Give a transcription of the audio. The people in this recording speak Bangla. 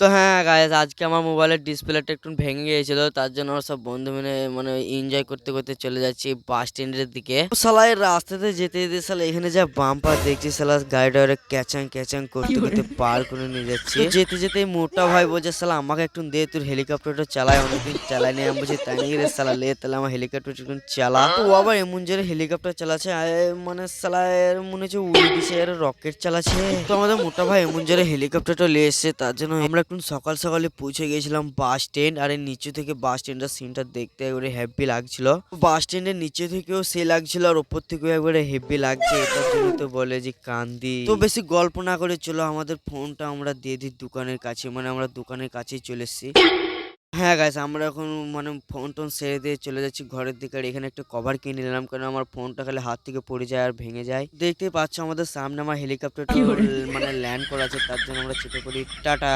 তো হ্যাঁ গাইস, আজকে আমার মোবাইলের ডিসপ্লেটা একটু ভেঙে গিয়েছিল, তার জন্য আমরা সব বন্ধু মিলে এনজয় করতে করতে চলে যাচ্ছি বাস স্ট্যান্ডের দিকে। শালা এই রাস্তাতে যেতে যেতে শালা এখানে যা বাম্পার দেখছি, শালা গাড়িটা ওরা ক্যাচাং ক্যাচাং করতে করতে পার করে নিয়ে যাচ্ছে। তো যেতে যেতে এই মোটা ভাই বলছে, শালা আমাকে একটু দে, তোর হেলিকপ্টারটা চালায়, অনেকদিন চালায়নি। আমি বলছি তাই নাকি রে শালা, লে তাহলে আমার হেলিকপ্টারটা একটু চালা। তো ও আবার এমন জোরে হেলিকপ্টার চালাচ্ছে, শালা এর মনে হচ্ছে উড়ে দিছে, এর রকেট চালাচ্ছে। তো আমাদের মোটা ভাই এমন জোরে হেলিকপ্টারটা নিয়ে এসছে, তার জন্য আমরা একটু সকাল সকালে পৌঁছে গেছিলাম বাস স্ট্যান্ড। আর এর নিচে থেকে বাস স্ট্যান্ডের সিনটা দেখতে একবারে হেভি লাগছিল। বাস স্ট্যান্ডের নিচে থেকেও সে লাগছিল, আর ওপর থেকেও একবারে হেভি লাগছে। এটার জন্য তো বলে যে কান্দি। তো বেশি গল্প না করে চলো আমাদের ফোনটা আমরা দিয়ে দিই দোকানের কাছে, আমরা দোকানের কাছেই চলে এসেছি। হ্যাঁ গাইস, আমরা এখন ফোন টোন সেরে দিয়ে চলে যাচ্ছি ঘরের দিকে। আর এখানে একটা কভার কিনে নিলাম, কারণ আমার ফোনটা খালি হাত থেকে পড়ে যায় আর ভেঙে যায়। দেখতেই পাচ্ছ আমাদের সামনে আমার হেলিকপ্টারটা ল্যান্ড করা আছে, তার জন্য আমরা চেপে পড়ি। টাটা।